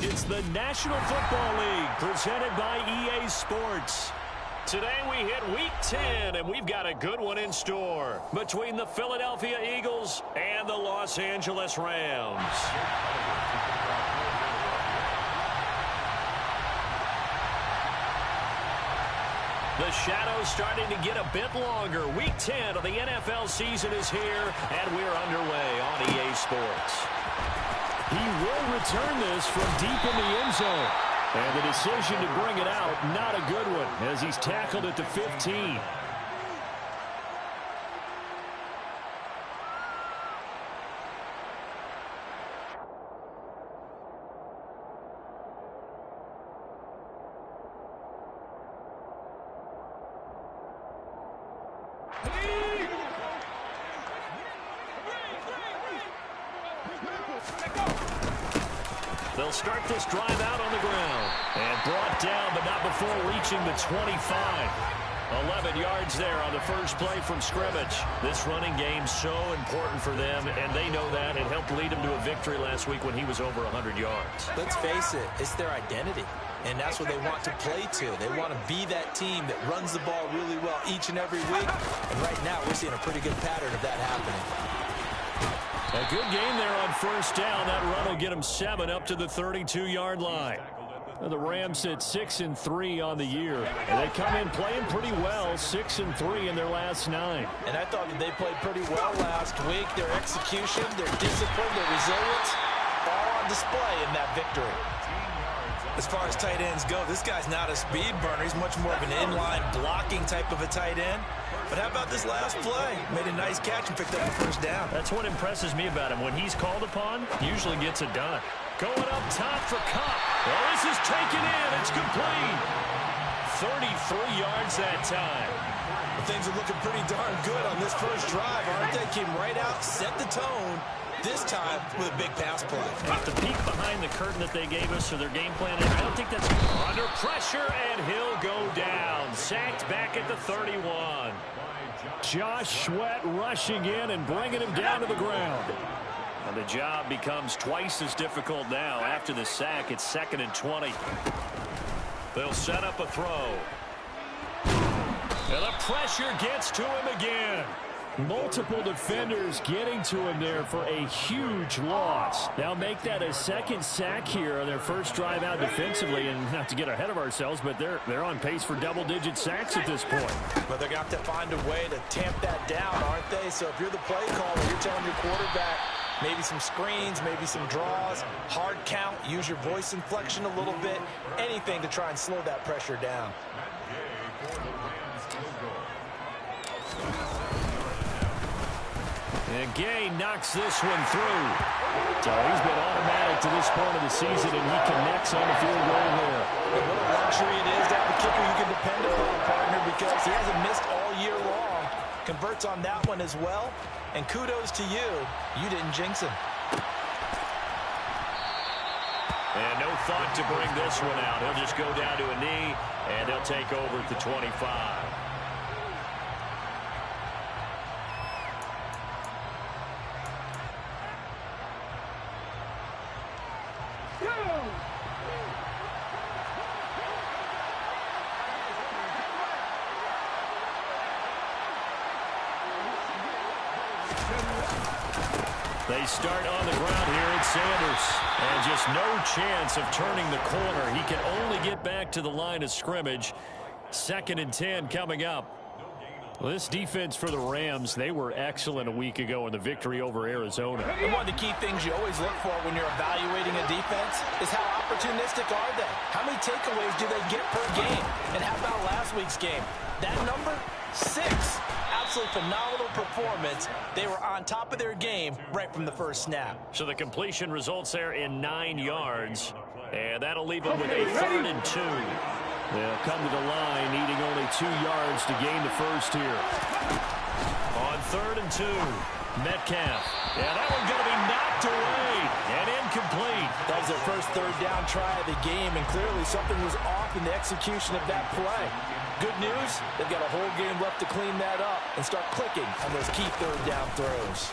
It's the National Football League presented by EA Sports. Today we hit Week 10, and we've got a good one in store between the Philadelphia Eagles and the Los Angeles Rams. The shadow's starting to get a bit longer. Week 10 of the NFL season is here, and we're underway on EA Sports. He will return this from deep in the end zone. And the decision to bring it out, not a good one, as he's tackled at the 15. They'll start this drive out on the ground. And brought down, but not before reaching the 25. 11 yards there on the first play from scrimmage. This running game's so important for them, and they know that. It helped lead them to a victory last week when he was over 100 yards. Let's face it, it's their identity. And that's what they want to play to. They want to be that team that runs the ball really well each and every week. And right now, we're seeing a pretty good pattern of that happening. A good game there on first down. That run will get them 7 up to the 32-yard line. The Rams sit 6-3 on the year. And they come in playing pretty well, 6-3 in their last 9. And I thought that they played pretty well last week. Their execution, their discipline, their resilience, all on display in that victory. As far as tight ends go, this guy's not a speed burner. He's much more of an inline blocking type of a tight end. But how about this last play? Made a nice catch and picked up the first down. That's what impresses me about him. When he's called upon, usually gets it done. Going up top for Cup. Well, this is taken in. It's complete. 33 yards that time. Well, things are looking pretty darn good on this first drive, aren't they? Came right out, set the tone. This time with a big pass play. At the peek behind the curtain that they gave us for their game plan, I don't think that's under pressure, and he'll go down. Sacked back at the 31. Josh Sweat rushing in and bringing him down to the ground. And the job becomes twice as difficult now. After the sack, it's 2nd and 20. They'll set up a throw. And the pressure gets to him again. Multiple defenders getting to him there for a huge loss. They'll make that a second sack here on their first drive out defensively. And not to get ahead of ourselves, but they're on pace for double-digit sacks at this point. But they're going to have to find a way to tamp that down, aren't they? So if you're the play caller, you're telling your quarterback maybe some screens, maybe some draws, hard count, use your voice inflection a little bit, anything to try and slow that pressure down. And Gay knocks this one through. So he's been automatic to this point of the season, and he connects on the field goal there. And what a luxury it is to have a kicker you can depend upon, partner, because he hasn't missed all year long. Converts on that one as well. And kudos to you. You didn't jinx him. And no thought to bring this one out. He'll just go down to a knee, and he'll take over at the 25. They start on the ground here at Sanders. And just no chance of turning the corner. He can only get back to the line of scrimmage. 2nd and 10 coming up. Well, this defense for the Rams, they were excellent a week ago in the victory over Arizona. And one of the key things you always look for when you're evaluating a defense is how opportunistic are they? How many takeaways do they get per game? And how about last week's game? That number? 6. Absolutely phenomenal performance. They were on top of their game right from the first snap. So the completion results there in 9 yards. And that'll leave them with a 3rd and 2. They'll come to the line, needing only 2 yards to gain the first here. On 3rd and 2, Metcalf. Yeah, that one's going to be knocked away and incomplete. That was their first 3rd down try of the game, and clearly something was off in the execution of that play. Good news, they've got a whole game left to clean that up and start clicking on those key 3rd down throws.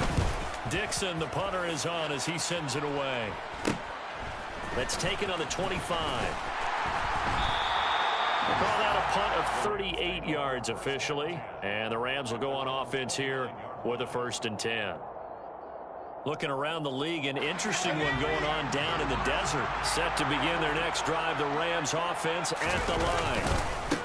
Dixon, the punter, is on as he sends it away. That's taken on the 25. Call that a punt of 38 yards officially. And the Rams will go on offense here with a 1st and 10. Looking around the league, an interesting one going on down in the desert. Set to begin their next drive, the Rams offense at the line.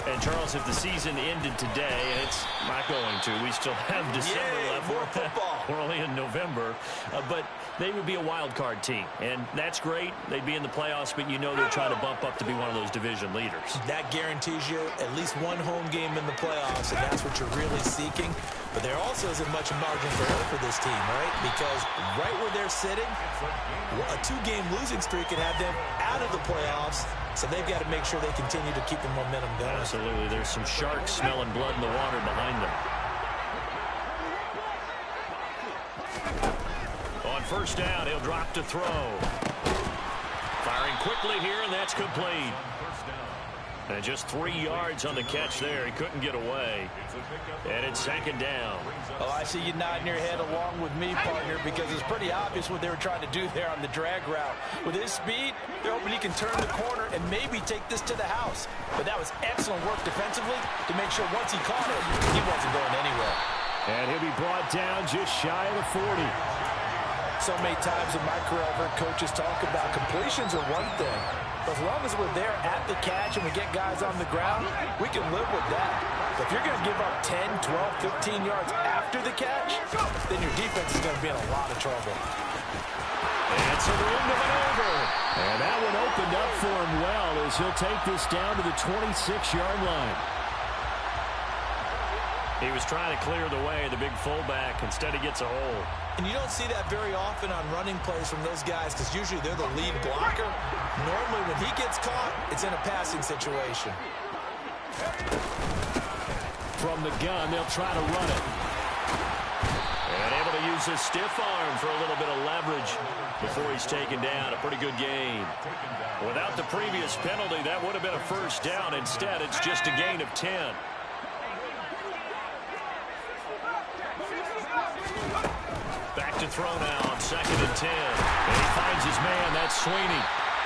And, Charles, if the season ended today, and it's not going to, we still have December left. More football. We're only in November. But they would be a wild card team. And that's great. They'd be in the playoffs, but you know they're trying to bump up to be one of those division leaders. That guarantees you at least one home game in the playoffs, and that's what you're really seeking. But there also isn't much margin for error for this team, right? Because right where they're sitting, a 2-game losing streak could have them out of the playoffs. So they've got to make sure they continue to keep the momentum going. Absolutely. There's some sharks smelling blood in the water behind them. On 1st down, he'll drop to throw. Firing quickly here, and that's complete. And just 3 yards on the catch there. He couldn't get away. And it's 2nd down. Oh, I see you nodding your head along with me, partner, because it's pretty obvious what they were trying to do there on the drag route. With his speed, they're hoping he can turn the corner and maybe take this to the house. But that was excellent work defensively to make sure once he caught it, he wasn't going anywhere. And he'll be brought down just shy of the 40. So many times in my career, I've heard coaches talk about completions are one thing. But as long as we're there at the catch and we get guys on the ground, we can live with that. But if you're going to give up 10, 12, 15 yards after the catch, then your defense is going to be in a lot of trouble. And so the end of it over. And that one opened up for him well as he'll take this down to the 26-yard line. He was trying to clear the way, the big fullback. Instead, he gets a hole. And you don't see that very often on running plays from those guys because usually they're the lead blocker. Normally, when he gets caught, it's in a passing situation. From the gun, they'll try to run it. And able to use his stiff arm for a little bit of leverage before he's taken down. A pretty good game. Without the previous penalty, that would have been a 1st down. Instead, it's just a gain of 10. Back to throw now on 2nd and 10. And he finds his man. That's Sweeney.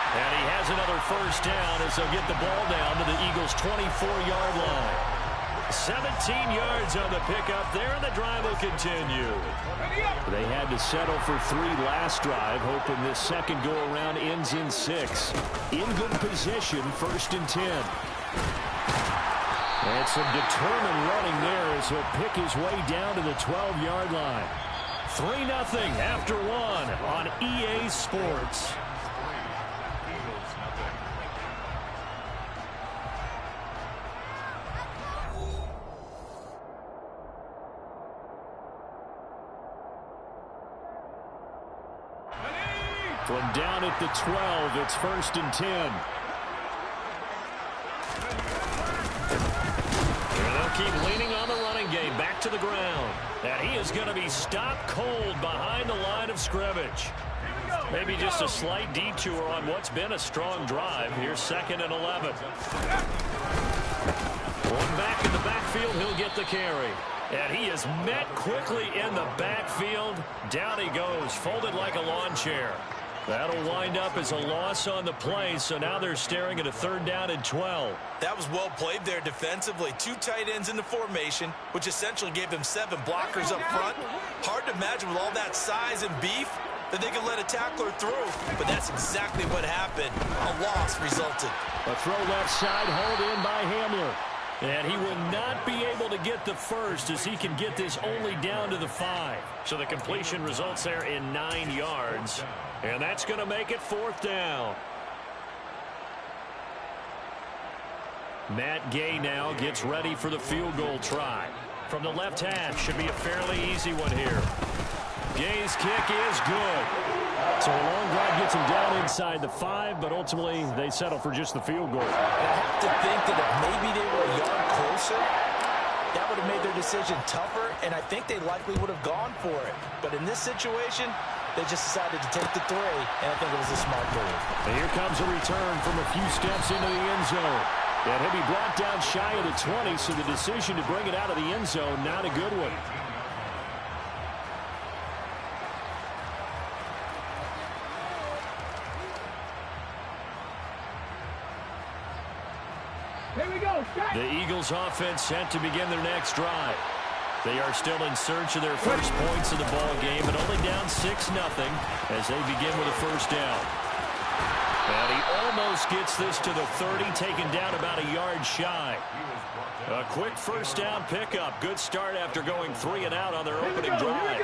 And he has another 1st down as they'll get the ball down to the Eagles' 24-yard line. 17 yards on the pickup there, and the drive will continue. They had to settle for 3 last drive, hoping this second go-around ends in 6. In good position, 1st and 10. And some determined running there as he'll pick his way down to the 12-yard line. 3-0 after 1 on EA Sports. From down at the 12, it's 1st and 10. And they'll keep leaning on the running game. Back to the ground. And he is going to be stopped cold behind the line of scrimmage. Maybe just a slight detour on what's been a strong drive. Here's 2nd and 11. One back in the backfield, he'll get the carry. And he is met quickly in the backfield. Down he goes, folded like a lawn chair. That'll wind up as a loss on the play, so now they're staring at a 3rd down and 12. That was well played there defensively. 2 tight ends in the formation, which essentially gave them 7 blockers up front. Hard to imagine with all that size and beef that they could let a tackler through, but that's exactly what happened. A loss resulted. A throw left side, hauled in by Hamler. And he will not be able to get the 1st as he can get this only down to the 5. So the completion results there in 9 yards. And that's going to make it 4th down. Matt Gay now gets ready for the field goal try. From the left hash, should be a fairly easy one here. Gay's kick is good. So a long drive gets him down inside the 5, but ultimately they settle for just the field goal. And I have to think that if maybe they were a yard closer, that would have made their decision tougher, and I think they likely would have gone for it. But in this situation, they just decided to take the 3, and I think it was a smart move. And here comes a return from a few steps into the end zone. And he'll be brought down shy of the 20, so the decision to bring it out of the end zone, not a good one. The Eagles offense set to begin their next drive. They are still in search of their first points of the ball game, but only down 6-0 as they begin with a first down. And he almost gets this to the 30, taken down about a yard shy. A quick first down pickup. Good start after going 3 and out on their opening drive.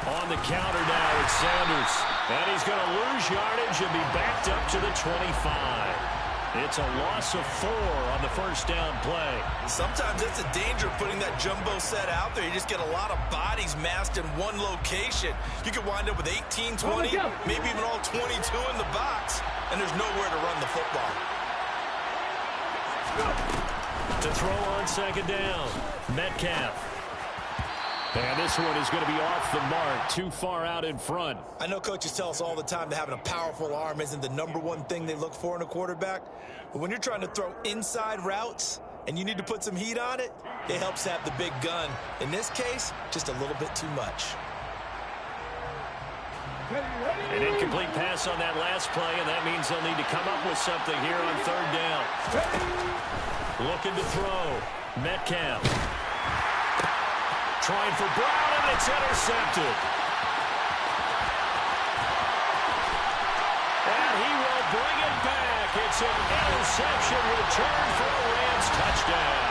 On the counter now, it's Sanders. And he's going to lose yardage and be backed up to the 25. It's a loss of 4 on the first down play. Sometimes it's a danger putting that jumbo set out there. You just get a lot of bodies massed in one location. You could wind up with 18, 20, maybe even all 22 in the box, and there's nowhere to run the football. To throw on second down, Metcalf. And this one is going to be off the mark, too far out in front. I know coaches tell us all the time that having a powerful arm isn't the #1 thing they look for in a quarterback. But when you're trying to throw inside routes and you need to put some heat on it, it helps have the big gun. In this case, just a little bit too much. An incomplete pass on that last play, and that means they'll need to come up with something here on third down. Looking to throw. Metcalf. Trying for Brown, and it's intercepted. And he will bring it back. It's an interception return for a Rams touchdown.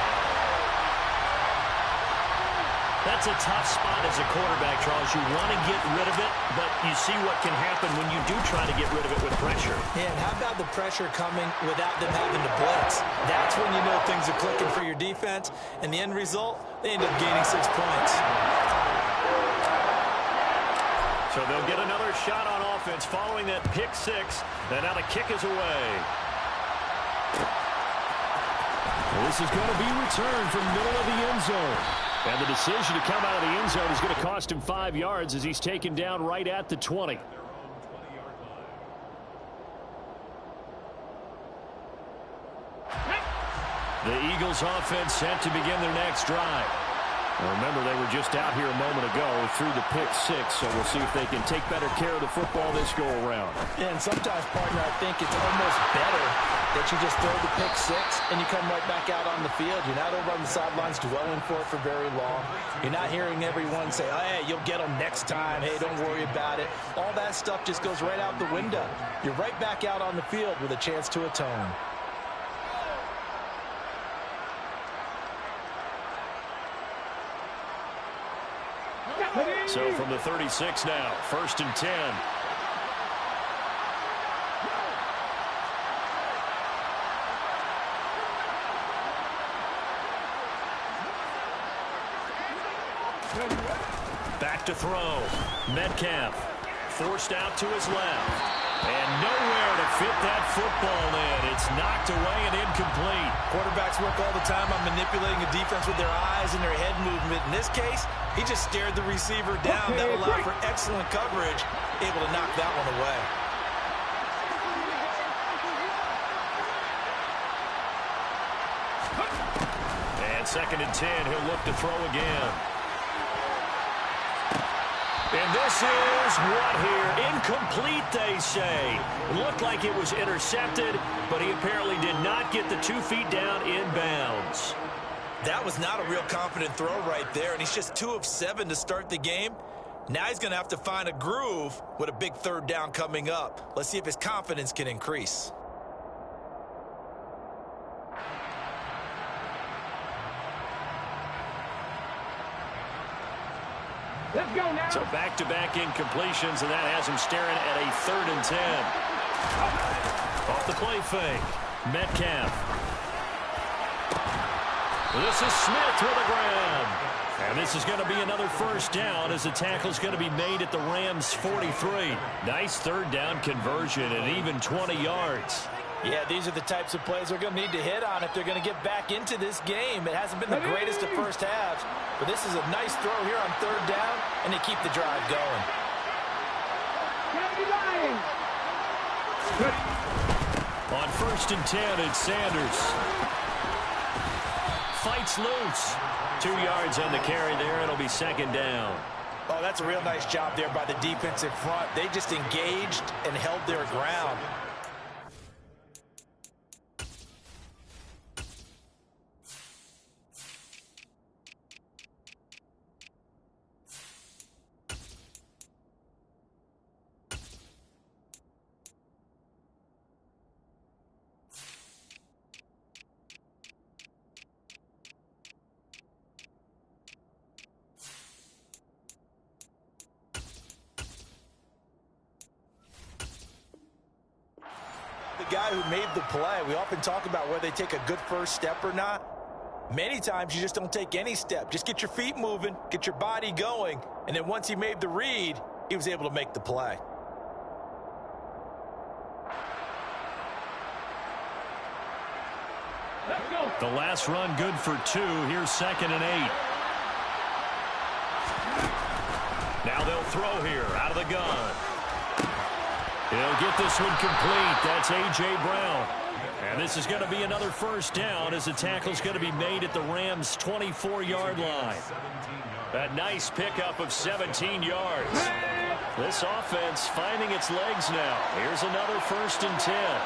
That's a tough spot as a quarterback, Charles. You want to get rid of it, but you see what can happen when you do try to get rid of it with pressure. Yeah, and how about the pressure coming without them having to blitz? That's when you know things are clicking for your defense. And the end result, they end up gaining 6 points. So they'll get another shot on offense following that pick 6. And now the kick is away. This is going to be returned from middle of the end zone. And the decision to come out of the end zone is going to cost him 5 yards as he's taken down right at the 20. The Eagles offense set to begin their next drive. Remember, they were just out here a moment ago through the pick 6, so we'll see if they can take better care of the football this go-around. Yeah, and sometimes, partner, I think it's almost better that you just throw the pick 6 and you come right back out on the field. You're not over on the sidelines dwelling for it for very long. You're not hearing everyone say, oh, hey, you'll get them next time. Hey, don't worry about it. All that stuff just goes right out the window. You're right back out on the field with a chance to atone. So from the 36 now, 1st and 10. Back to throw. Metcalf forced out to his left. And nowhere to fit that football in. It's knocked away and incomplete. Quarterbacks work all the time on manipulating a defense with their eyes and their head movement. In this case, he just stared the receiver down. That allowed for excellent coverage, able to knock that one away. And 2nd and 10, he'll look to throw again. And this is what here? Incomplete, they say. Looked like it was intercepted, but he apparently did not get the 2 feet down inbounds. That was not a real confident throw right there, and he's just 2 of 7 to start the game. Now he's going to have to find a groove with a big 3rd down coming up. Let's see if his confidence can increase. Let's go now. So back-to-back incompletions, and that has him staring at a 3rd and 10. Off the play fake. Metcalf. This is Smith with a grab. And this is going to be another first down as the tackle is going to be made at the Rams' 43. Nice 3rd down conversion and even 20 yards. Yeah, these are the types of plays they're going to need to hit on if they're going to get back into this game. It hasn't been the greatest of first halves, but this is a nice throw here on 3rd down, and they keep the drive going. On 1st and 10, it's Sanders. Fights loose. 2 yards on the carry there. It'll be 2nd down. Oh, that's a real nice job there by the defensive front. They just engaged and held their ground. The guy who made the play, we often talk about whether they take a good first step or not. Many times you just don't take any step. Just get your feet moving, get your body going, and then once he made the read, he was able to make the play. The last run good for 2. Here's 2nd and 8. Now they'll throw here out of the gun. He'll get this one complete. That's A.J. Brown. And this is going to be another first down as the tackle's going to be made at the Rams' 24-yard line. A nice pickup of 17 yards. This offense finding its legs now. Here's another 1st and 10.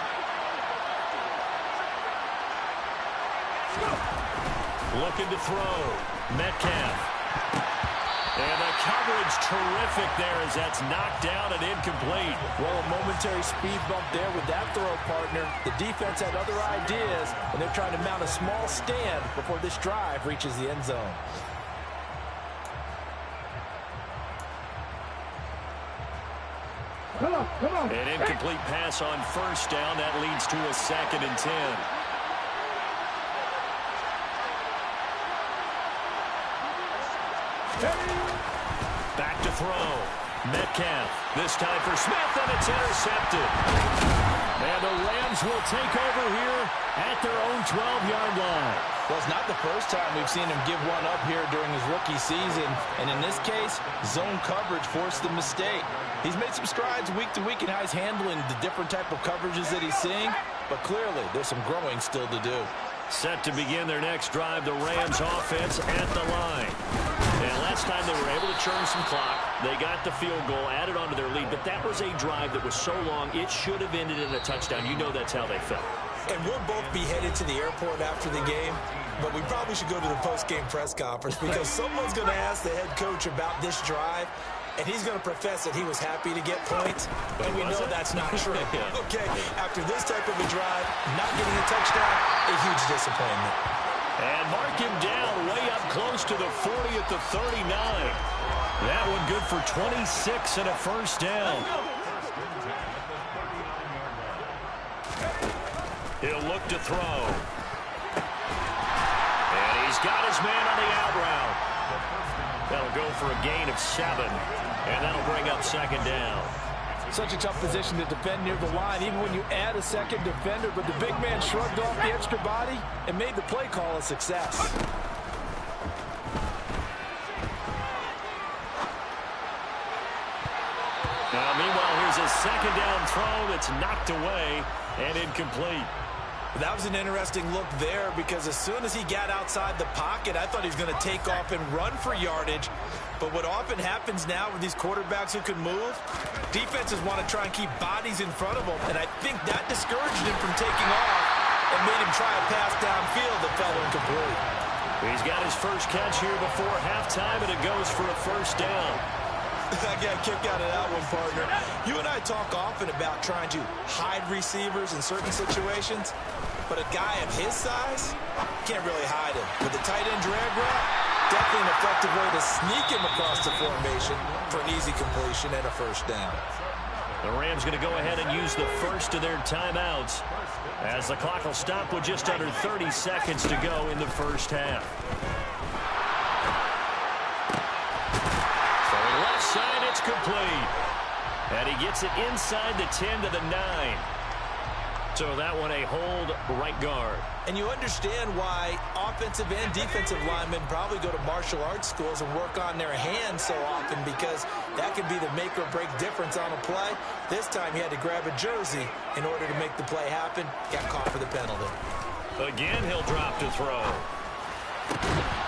Looking to throw. Metcalf. And the coverage terrific there as that's knocked down and incomplete. Well, a momentary speed bump there with that throw, partner. The defense had other ideas, and they're trying to mount a small stand before this drive reaches the end zone. Come on. An incomplete pass on 1st down. That leads to a 2nd and 10. Back to throw. Metcalf. This time for Smith, and it's intercepted. And the Rams will take over here at their own 12-yard line. Well, it's not the first time we've seen him give one up here during his rookie season. And in this case, zone coverage forced the mistake. He's made some strides week to week in how he's handling the different type of coverages that he's seeing. But clearly, there's some growing still to do. Set to begin their next drive, the Rams offense at the line. And last time they were able to churn some clock. They got the field goal, added onto their lead, but that was a drive that was so long, it should have ended in a touchdown. You know that's how they felt. And we'll both be headed to the airport after the game, but we probably should go to the post-game press conference because someone's going to ask the head coach about this drive, and he's going to profess that he was happy to get points, and we know that's not true. Yeah. Okay, after this type of a drive, not getting a touchdown, a huge disappointment. And mark him down way up close to the 40 at the 39. That one good for 26 and a 1st down. He'll look to throw. And he's got his man on the out route. That'll go for a gain of 7. And that'll bring up 2nd down. Such a tough position to defend near the line, even when you add a second defender. But the big man shrugged off the extra body and made the play call a success. Now, meanwhile, here's a 2nd down throw that's knocked away and incomplete. That was an interesting look there because as soon as he got outside the pocket, I thought he was going to take off and run for yardage. But what often happens now with these quarterbacks who can move, defenses want to try and keep bodies in front of them. And I think that discouraged him from taking off and made him try a pass downfield that fell incomplete. He's got his first catch here before halftime, and it goes for a 1st down. I got a kick out of that one, partner. You and I talk often about trying to hide receivers in certain situations, but a guy of his size can't really hide him. With the tight end drag route, definitely an effective way to sneak him across the formation for an easy completion and a 1st down. The Rams going to go ahead and use the first of their timeouts as the clock will stop with just under 30 seconds to go in the 1st half. Side, it's complete. And he gets it inside the 10 to the 9. So that one a hold right guard. And you understand why offensive and defensive linemen probably go to martial arts schools and work on their hands so often because that could be the make or break difference on a play. This time he had to grab a jersey in order to make the play happen. Got caught for the penalty. Again, he'll drop to throw.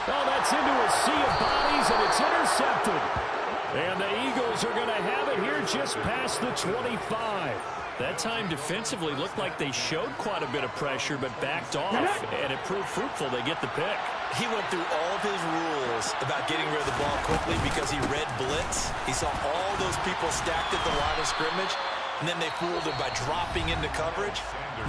Oh, that's into a sea of bodies, and it's intercepted. And the Eagles are going to have it here just past the 25. That time defensively looked like they showed quite a bit of pressure but backed off, and it proved fruitful. They get the pick. He went through all of his rules about getting rid of the ball quickly because he read blitz. He saw all those people stacked at the line of scrimmage, and then they fooled him by dropping into coverage.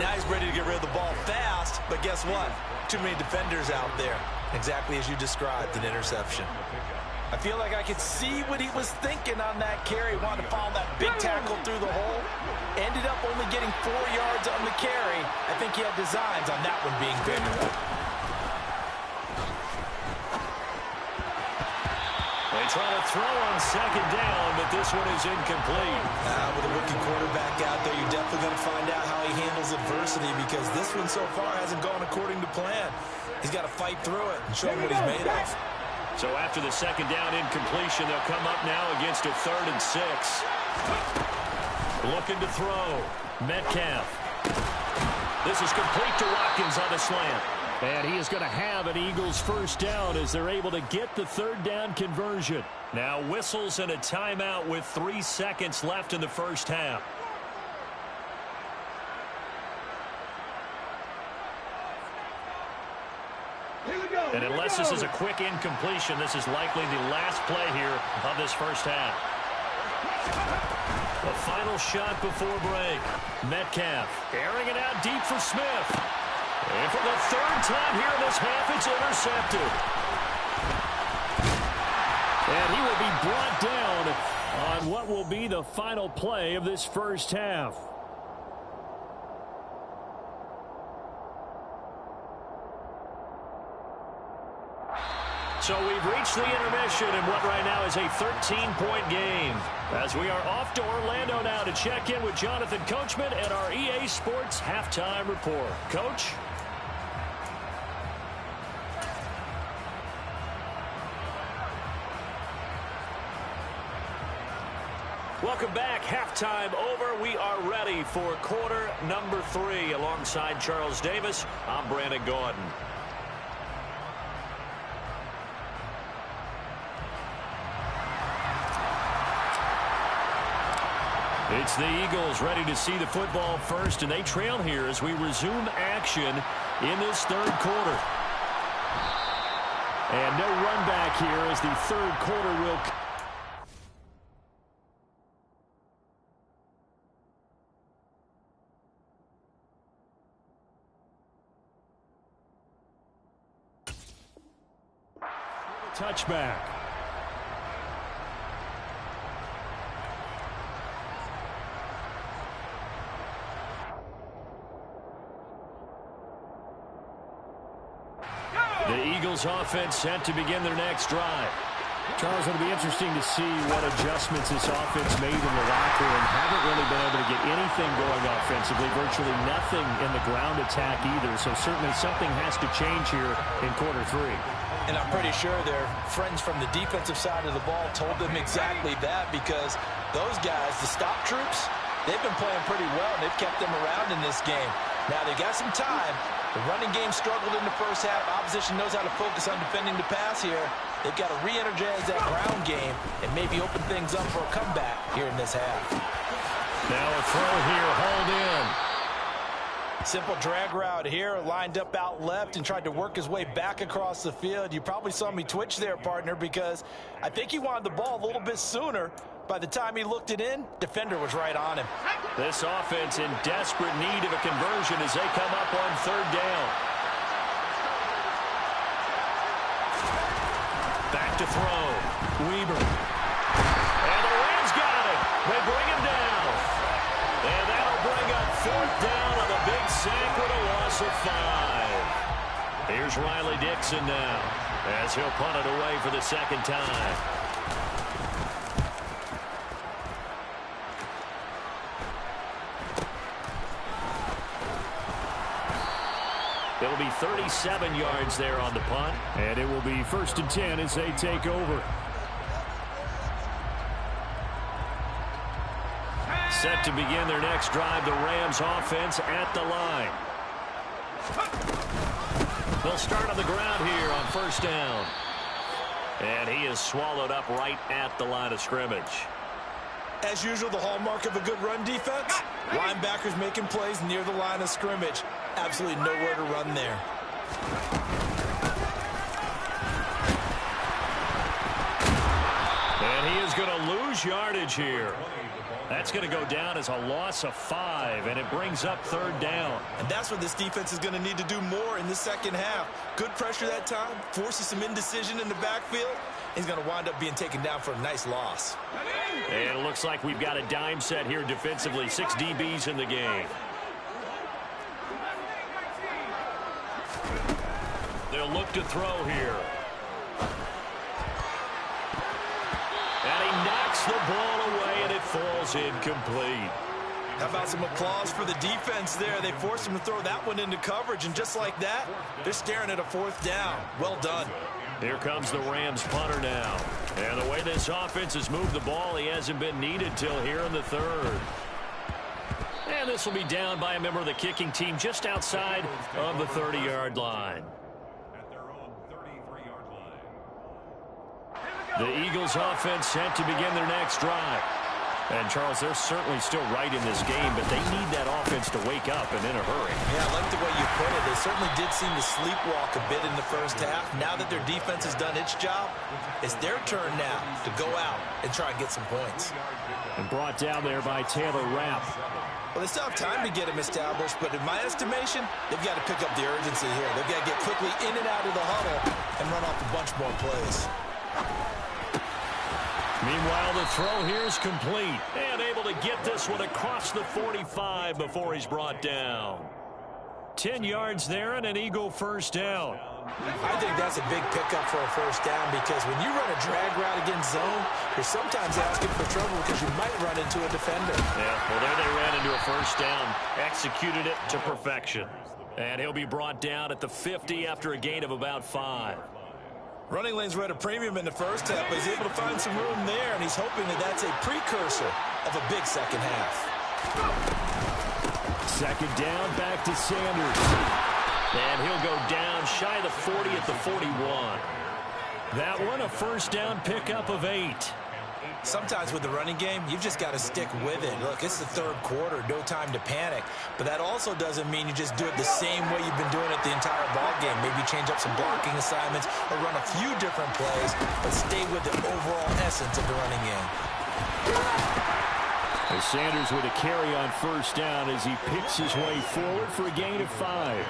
Now he's ready to get rid of the ball fast, but guess what? Too many defenders out there. Exactly as you described, an interception. I feel like I could see what he was thinking on that carry. Wanted to follow that big tackle through the hole. Ended up only getting 4 yards on the carry. I think he had designs on that one being bigger. They try to throw on second down, but this one is incomplete. With a rookie quarterback out there, you're definitely going to find out how he handles adversity because this one so far hasn't gone according to plan. He's got to fight through it and show him what he's made of. So after the second down incompletion, they'll come up now against a 3rd and 6. Looking to throw. Metcalf. This is complete to Watkins on the slant. And he is going to have an Eagles first down as they're able to get the 3rd down conversion. Now whistles and a timeout with 3 seconds left in the first half. And unless this is a quick incompletion, this is likely the last play here of this first half. The final shot before break. Metcalf airing it out deep for Smith. And for the 3rd time here in this half, it's intercepted. And he will be brought down on what will be the final play of this first half. So we've reached the intermission in what right now is a 13-point game. As we are off to Orlando now to check in with Jonathan Coachman and our EA Sports Halftime Report. Coach? Welcome back. Halftime over. We are ready for quarter number 3. Alongside Charles Davis, I'm Brandon Gordon. It's the Eagles ready to see the football first, and they trail here as we resume action in this 3rd quarter. And no run back here as the 3rd quarter will... Touchback. The Eagles offense set to begin their next drive. Charles, it'll be interesting to see what adjustments this offense made in the locker room. Haven't really been able to get anything going offensively, virtually nothing in the ground attack either. So certainly something has to change here in quarter 3. And I'm pretty sure their friends from the defensive side of the ball told them exactly that because those guys, the stop troops, they've been playing pretty well. They've kept them around in this game. Now they got some time. The running game struggled in the first half. Opposition knows how to focus on defending the pass here. They've got to re-energize that ground game and maybe open things up for a comeback here in this half. Now a throw here, hauled in. Simple drag route here, lined up out left and tried to work his way back across the field. You probably saw me twitch there, partner, because I think he wanted the ball a little bit sooner. By the time he looked it in, defender was right on him. This offense in desperate need of a conversion as they come up on 3rd down. Back to throw. Weaver. And the Rams got it. They bring him down. And that'll bring up 4th down on the big sack with a loss of 5. Here's Riley Dixon now as he'll punt it away for the 2nd time. It'll be 37 yards there on the punt. And it will be 1st and 10 as they take over. Set to begin their next drive, the Rams offense at the line. They'll start on the ground here on 1st down. And he is swallowed up right at the line of scrimmage. As usual, the hallmark of a good run defense, linebackers making plays near the line of scrimmage. Absolutely nowhere to run there. And he is going to lose yardage here. That's going to go down as a loss of 5, and it brings up 3rd down. And that's what this defense is going to need to do more in the second half. Good pressure that time, forces some indecision in the backfield. He's going to wind up being taken down for a nice loss. And it looks like we've got a dime set here defensively. 6 DBs in the game. They'll look to throw here. And he knocks the ball away, and it falls incomplete. How about some applause for the defense there? They forced him to throw that one into coverage, and just like that, they're staring at a 4th down. Well done. Here comes the Rams punter now. And the way this offense has moved the ball, he hasn't been needed till here in the 3rd. And this will be down by a member of the kicking team just outside of the 30-yard line. The Eagles offense set to begin their next drive. And, Charles, they're certainly still right in this game, but they need that offense to wake up and in a hurry. Yeah, I like the way you put it. They certainly did seem to sleepwalk a bit in the first half. Now that their defense has done its job, it's their turn now to go out and try and get some points. And brought down there by Taylor Rapp. Well, they still have time to get him established, but in my estimation, they've got to pick up the urgency here. They've got to get quickly in and out of the huddle and run off a bunch more plays. Meanwhile, the throw here is complete. And able to get this one across the 45 before he's brought down. 10 yards there and an Eagle 1st down. I think that's a big pickup for a 1st down because when you run a drag route against zone, you're sometimes asking for trouble because you might run into a defender. Yeah, well, there they ran into a 1st down. Executed it to perfection. And he'll be brought down at the 50 after a gain of about 5. Running lanes were at a premium in the first half, but he's able to find some room there, and he's hoping that that's a precursor of a big second half. 2nd down, back to Sanders. And he'll go down shy of the 40 at the 41. That one a 1st down pickup of 8. Sometimes with the running game, you've just got to stick with it. Look, it's the 3rd quarter, no time to panic. But that also doesn't mean you just do it the same way you've been doing it the entire ball game. Maybe change up some blocking assignments or run a few different plays, but stay with the overall essence of the running game. As Sanders with a carry on 1st down as he picks his way forward for a gain of 5.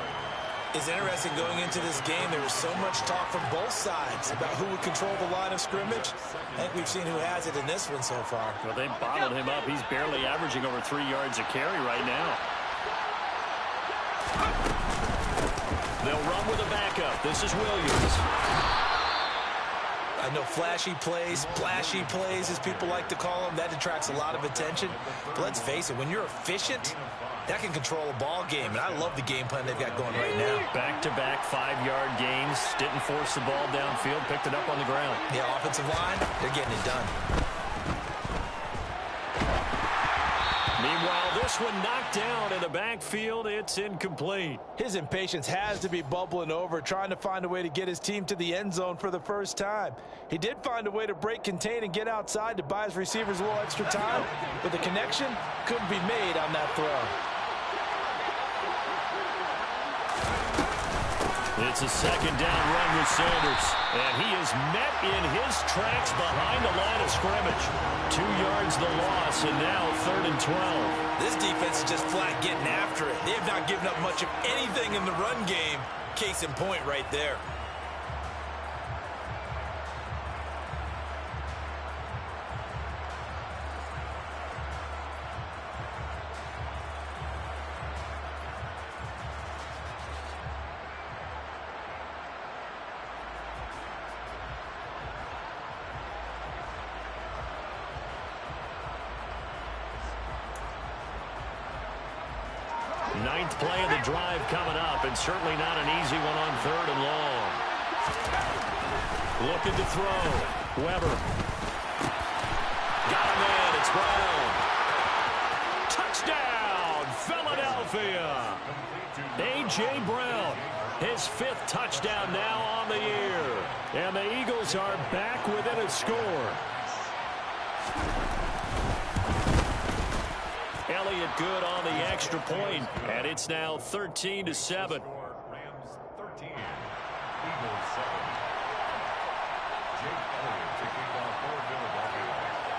It's interesting going into this game. There was so much talk from both sides about who would control the line of scrimmage. I think we've seen who has it in this one so far. Well, they bottled him up. He's barely averaging over 3 yards a carry right now. They'll run with a backup. This is Williams. I know flashy plays, splashy plays, as people like to call them, that attracts a lot of attention. But let's face it, when you're efficient, that can control a ball game, and I love the game plan they've got going right now. Back-to-back 5-yard gains. Didn't force the ball downfield. Picked it up on the ground. Yeah, offensive line, they're getting it done. Meanwhile, this one knocked down in the backfield. It's incomplete. His impatience has to be bubbling over, trying to find a way to get his team to the end zone for the first time. He did find a way to break contain and get outside to buy his receivers a little extra time, but the connection couldn't be made on that throw. It's a 2nd down run with Sanders. And he is met in his tracks behind the line of scrimmage. 2 yards the loss, and now 3rd and 12. This defense is just flat getting after it. They have not given up much of anything in the run game. Case in point right there. Ninth play of the drive coming up, and certainly not an easy one on 3rd and long. Looking to throw. Weber. Got him in. It's Brown. Touchdown, Philadelphia. A.J. Brown His 5th touchdown now on the year. And the Eagles are back within a score. Elliott good on the extra point, and it's now 13-7.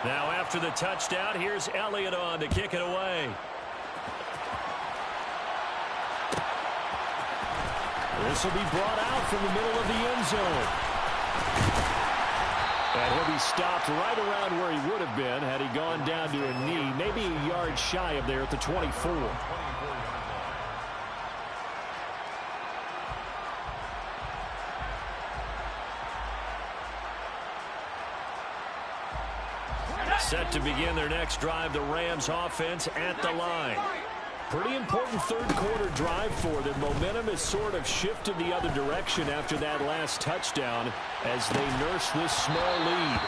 Now after the touchdown, here's Elliott on to kick it away. This will be brought out from the middle of the end zone. And he'll be stopped right around where he would have been had he gone down to a knee, maybe a yard shy of there at the 24. Set to begin their next drive, the Rams offense at the line. Pretty important third-quarter drive for them. Momentum has sort of shifted the other direction after that last touchdown as they nurse this small lead.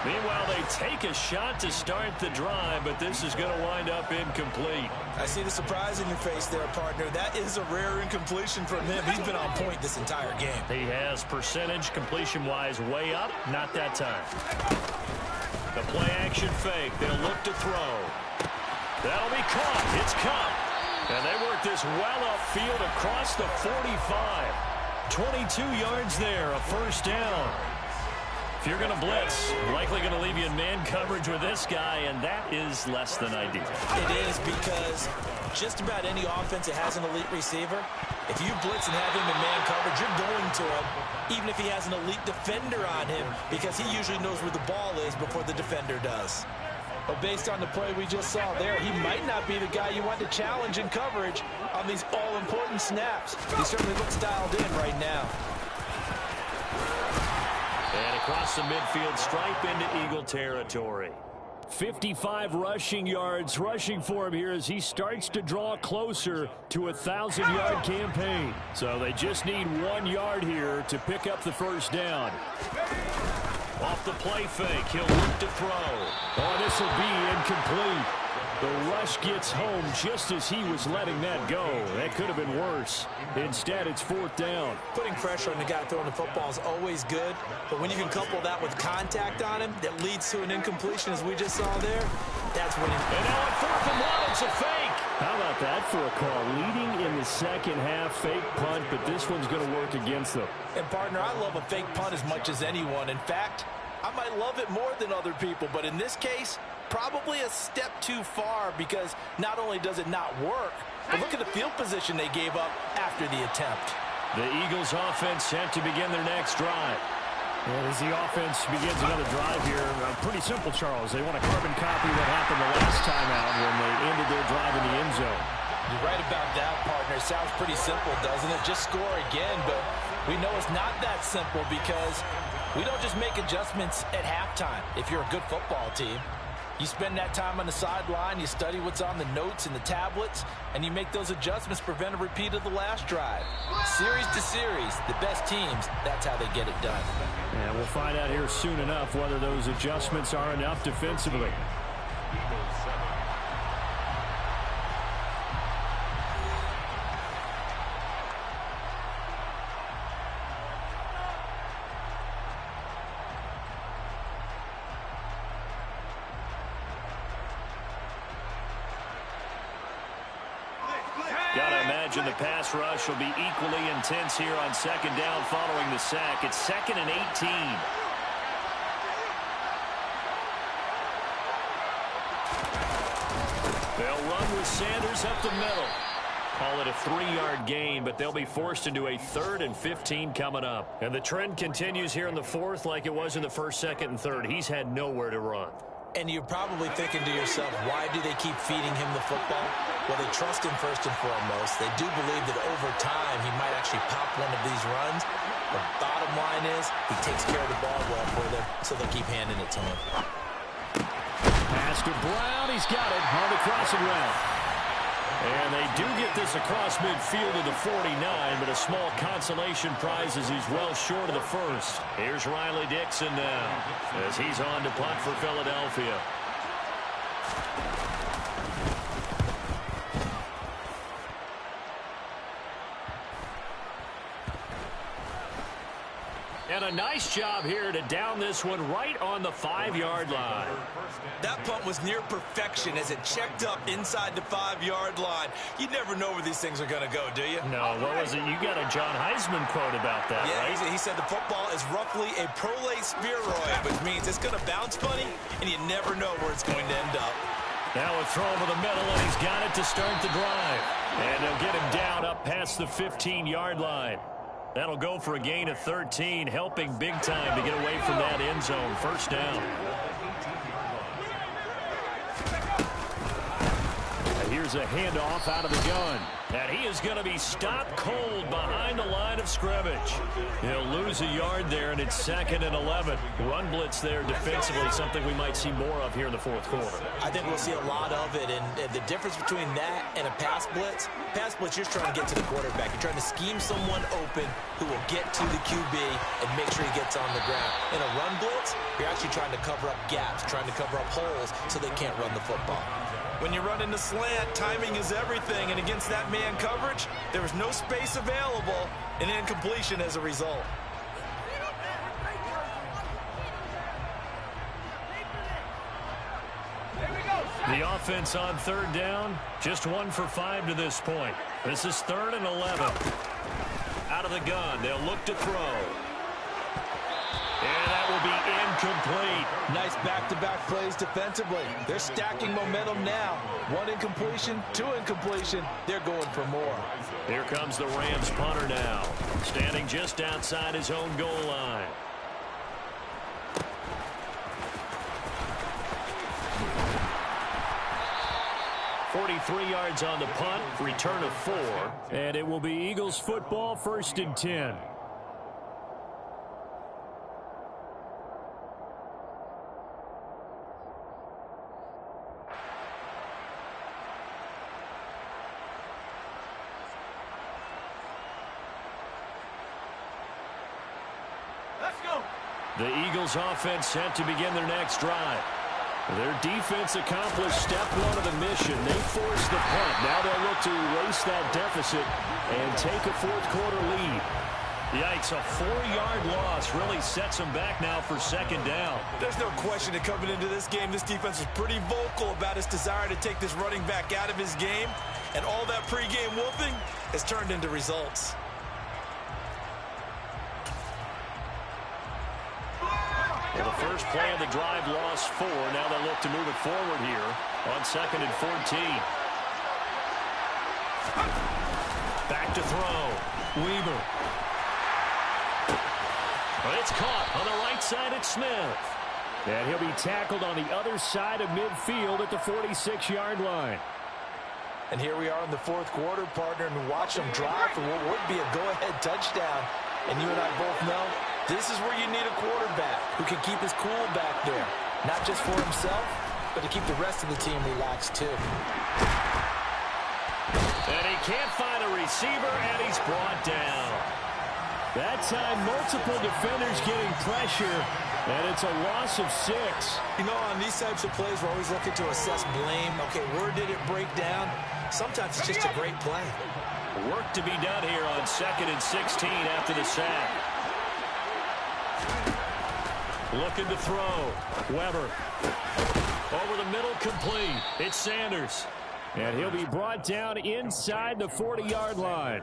Meanwhile, they take a shot to start the drive, but this is going to wind up incomplete. I see the surprise in your face there, partner. That is a rare incompletion from him. He's been on point this entire game. He has percentage completion-wise way up, not that time. The play-action fake. They'll look to throw. That'll be caught. It's caught. And they work this well upfield across the 45. 22 yards there, a first down. If you're going to blitz, likely going to leave you in man coverage with this guy, and that is less than ideal. It is, because just about any offense that has an elite receiver, if you blitz and have him in man coverage, you're going to him, even if he has an elite defender on him, because he usually knows where the ball is before the defender does. But based on the play we just saw there, he might not be the guy you want to challenge in coverage on these all-important snaps. He certainly looks dialed in right now. And across the midfield, stripe into Eagle territory. 55 rushing yards rushing for him here as he starts to draw closer to a 1,000-yard campaign. So they just need 1 yard here to pick up the first down. Off the play fake, he'll look to throw. Oh, this will be incomplete. The rush gets home just as he was letting that go. That could have been worse. Instead, it's 4th down. Putting pressure on the guy throwing the football is always good, but when you can couple that with contact on him that leads to an incompletion, as we just saw there, that's winning. And now at 4th and 1, it's a fake. How about that for a call? Leading in the second half, fake punt, but this one's going to work against them. And, partner, I love a fake punt as much as anyone. In fact, I might love it more than other people, but in this case, probably a step too far, because not only does it not work, but look at the field position they gave up after the attempt. The Eagles offense set to begin their next drive. And as the offense begins another drive here, pretty simple, Charles. They want to carbon copy what happened the last time out when they ended their drive in the end zone. You're right about that, partner. It sounds pretty simple, doesn't it? Just score again, but we know it's not that simple, because we don't just make adjustments at halftime if you're a good football team. You spend that time on the sideline, you study what's on the notes and the tablets, and you make those adjustments to prevent a repeat of the last drive. Series to series, the best teams, that's how they get it done. And we'll find out here soon enough whether those adjustments are enough defensively. The pass rush will be equally intense here on 2nd down following the sack. It's 2nd and 18. They'll run with Sanders up the middle. Call it a 3-yard gain, but they'll be forced into a 3rd and 15 coming up. And the trend continues here in the 4th like it was in the 1st, 2nd, and 3rd. He's had nowhere to run. And you're probably thinking to yourself, why do they keep feeding him the football? Well, they trust him first and foremost. They do believe that over time he might actually pop one of these runs. The bottom line is he takes care of the ball well for them, so they'll keep handing it to him. Pass to Brown. He's got it on the crossing route. And they do get this across midfield to the 49, but a small consolation prize as he's well short of the first. Here's Riley Dixon now as he's on to punt for Philadelphia. And a nice job here to down this one right on the 5-yard line. That punt was near perfection as it checked up inside the 5-yard line. You never know where these things are going to go, do you? No, what was it? You got a John Heisman quote about that, yeah, right? He said the football is roughly a prolate spheroid, which means it's going to bounce funny, and you never know where it's going to end up. Now a throw over the middle, and he's got it to start the drive. And they'll get him down up past the 15-yard line. That'll go for a gain of 13, helping big time to get away from that end zone. First down. And here's a handoff out of the gun. And he is going to be stopped cold behind the line of scrimmage. He'll lose a yard there, and it's 2nd and 11. Run blitz there defensively, something we might see more of here in the fourth quarter. I think we'll see a lot of it, and the difference between that and a pass blitz, you're trying to get to the quarterback. You're trying to scheme someone open who will get to the QB and make sure he gets on the ground. In a run blitz, you're actually trying to cover up gaps, trying to cover up holes so they can't run the football. When you run in the slant, timing is everything, and against that man coverage, there was no space available, and incompletion as a result. The offense on 3rd down, just 1 for 5 to this point. This is 3rd and 11. Out of the gun, they'll look to throw. And that will be incomplete. Nice back-to-back plays defensively. They're stacking momentum now. 1 incompletion, 2 incompletion. They're going for more. Here comes the Rams punter now, standing just outside his own goal line. .43 yards on the punt, return of 4, and it will be Eagles football, 1st and 10. The Eagles offense set to begin their next drive. Their defense accomplished step 1 of the mission. They forced the punt. Now they'll look to erase that deficit and take a 4th quarter lead. Yikes, a 4-yard loss really sets them back now for 2nd down. There's no question that coming into this game, this defense was pretty vocal about its desire to take this running back out of his game, and all that pregame whooping has turned into results. Well, the first play of the drive lost 4. Now they'll look to move it forward here on 2nd and 14. Back to throw. Weaver. But it's caught on the right side at Smith. And he'll be tackled on the other side of midfield at the 46-yard line. And here we are in the 4th quarter, partner, and watch them drive for what would be a go-ahead touchdown. And you and I both know this is where you need a quarterback who can keep his cool back there. Not just for himself, but to keep the rest of the team relaxed too. And he can't find a receiver, and he's brought down. That time, multiple defenders getting pressure, and it's a loss of 6. You know, on these types of plays, we're always looking to assess blame. Okay, where did it break down? Sometimes it's just a great play. Work to be done here on 2nd and 16 after the sack. Looking to throw. Weber. Over the middle, complete. It's Sanders. And he'll be brought down inside the 40-yard line.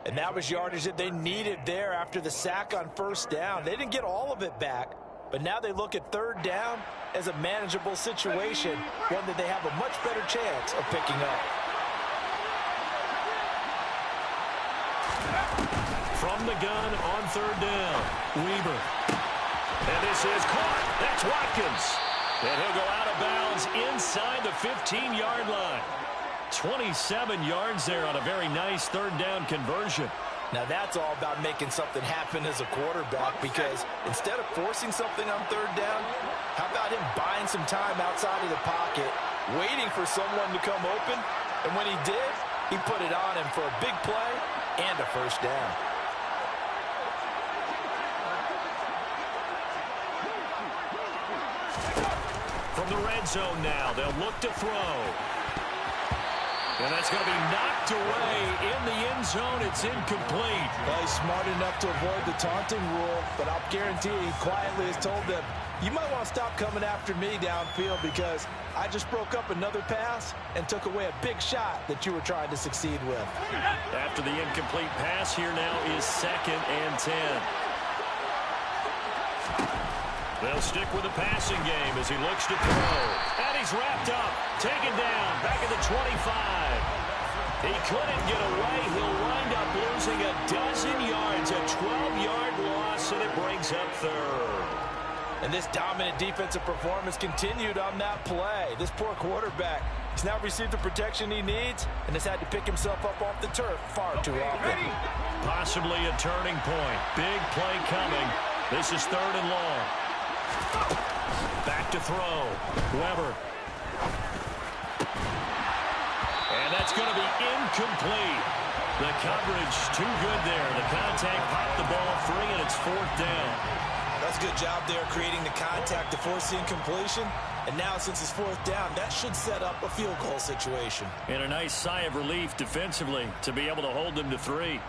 And that was yardage that they needed there after the sack on 1st down. They didn't get all of it back, but now they look at 3rd down as a manageable situation, one that they have a much better chance of picking up. From the gun on 3rd down, Weaver. And this is caught. That's Watkins. And he'll go out of bounds inside the 15-yard line. 27 yards there on a very nice 3rd down conversion. Now that's all about making something happen as a quarterback, because instead of forcing something on 3rd down, how about him buying some time outside of the pocket, waiting for someone to come open, and when he did, he put it on him for a big play and a 1st down. From the red zone now, they'll look to throw. And that's going to be knocked away in the end zone. It's incomplete. Well, he's smart enough to avoid the taunting rule, but I'll guarantee he quietly has told them, you might want to stop coming after me downfield because I just broke up another pass and took away a big shot that you were trying to succeed with. After the incomplete pass, here now is 2nd and 10. They'll stick with the passing game as he looks to throw. And he's wrapped up, taken down, back at the 25. He couldn't get away. He'll wind up losing a dozen yards, a 12-yard loss, and it brings up 3rd. And this dominant defensive performance continued on that play. This poor quarterback has now received the protection he needs and has had to pick himself up off the turf far too often. Possibly a turning point. Big play coming. This is 3rd and long. Back to throw. Weber. And that's going to be incomplete. The coverage too good there. The contact popped the ball free, and it's 4th down. That's a good job there creating the contact to force the incompletion. And now since it's 4th down, that should set up a field goal situation. And a nice sigh of relief defensively to be able to hold them to 3.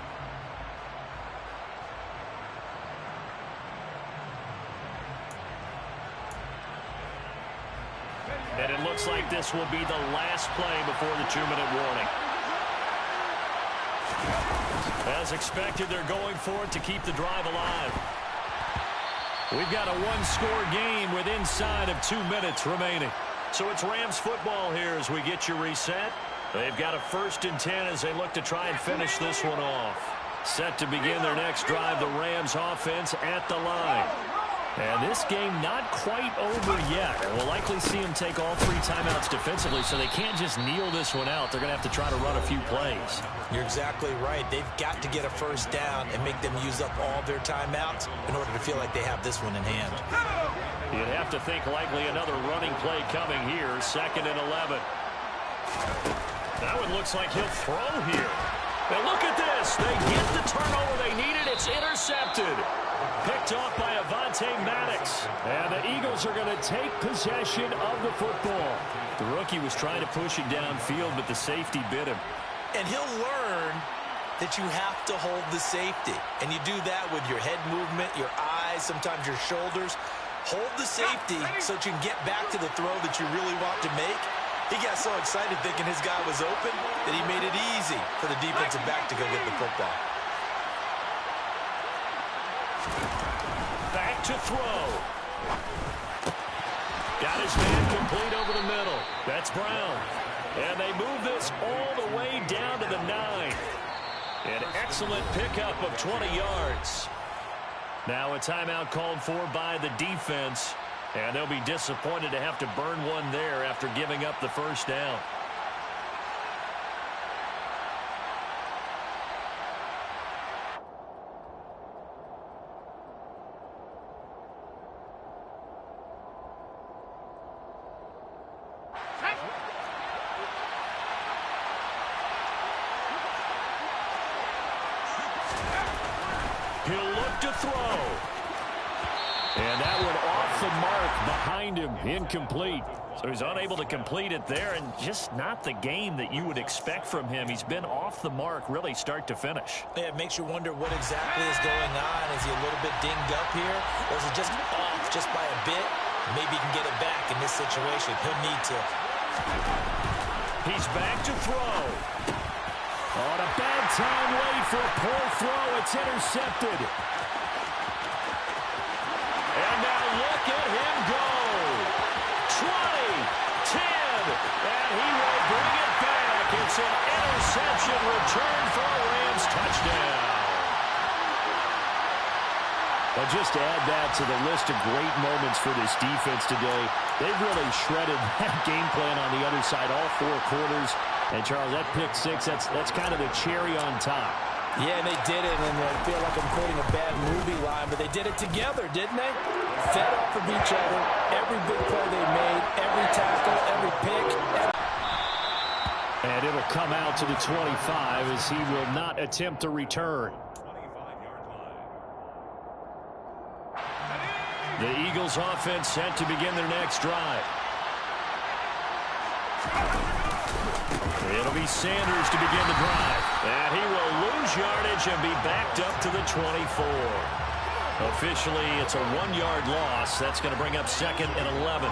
And it looks like this will be the last play before the 2-minute warning. As expected, they're going for it to keep the drive alive. We've got a 1-score game with inside of 2 minutes remaining. So it's Rams football here as we get you reset. They've got a 1st and 10 as they look to try and finish this one off. Set to begin their next drive, the Rams offense at the line. And this game not quite over yet. We'll likely see them take all 3 timeouts defensively, so they can't just kneel this one out. They're going to have to try to run a few plays. You're exactly right. They've got to get a 1st down and make them use up all their timeouts in order to feel like they have this one in hand. You'd have to think likely another running play coming here. 2nd and 11. That one looks like he'll throw here. Now look at this. They get the turnover they needed. It's intercepted. Picked off by Avonte Maddox. And the Eagles are going to take possession of the football. The rookie was trying to push it downfield, but the safety bit him. And he'll learn that you have to hold the safety. And you do that with your head movement, your eyes, sometimes your shoulders. Hold the safety so that you can get back to the throw that you really want to make. He got so excited thinking his guy was open that he made it easy for the defensive back to go get the football. Back to throw. Got his man complete over the middle. That's Brown. And they move this all the way down to the 9. An excellent pickup of 20 yards. Now a timeout called for by the defense. And they'll be disappointed to have to burn one there after giving up the 1st down. He'll look to throw. And that one off the mark behind him, incomplete. So he's unable to complete it there, and just not the game that you would expect from him. He's been off the mark really start to finish. Yeah, it makes you wonder what exactly is going on. Is he a little bit dinged up here, or is it just off just by a bit? Maybe he can get it back in this situation. He'll need to. He's back to throw. On a bad time late for a poor throw. It's intercepted. And now look at him go. 20, 10, and he will bring it back. It's an interception return for a Rams touchdown. Well, just to add that to the list of great moments for this defense today, they've really shredded that game plan on the other side all 4 quarters. And, Charles, that pick 6, that's kind of the cherry on top. Yeah, and they did it, and I feel like I'm quoting a bad movie line, but they did it together, didn't they? Fed off of each other, every big play they made, every tackle, every pick. And it'll come out to the 25 as he will not attempt to return. The Eagles offense set to begin their next drive. It'll be Sanders to begin the drive. And he will lose yardage and be backed up to the 24. Officially, it's a 1-yard loss. That's going to bring up 2nd and 11.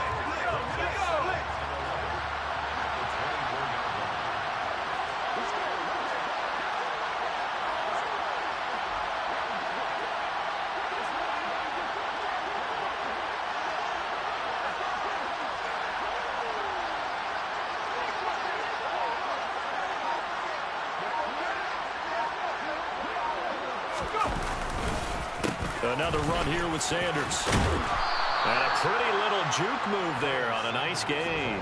Another run here with Sanders. And a pretty little juke move there on a nice gain.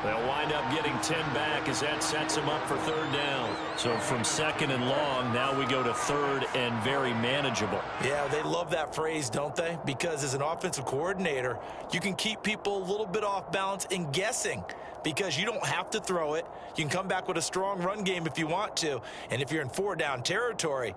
They'll wind up getting 10 back as that sets them up for 3rd down. So from 2nd and long, now we go to 3rd and very manageable. Yeah, they love that phrase, don't they? Because as an offensive coordinator, you can keep people a little bit off balance and guessing because you don't have to throw it. You can come back with a strong run game if you want to. And if you're in 4-down territory,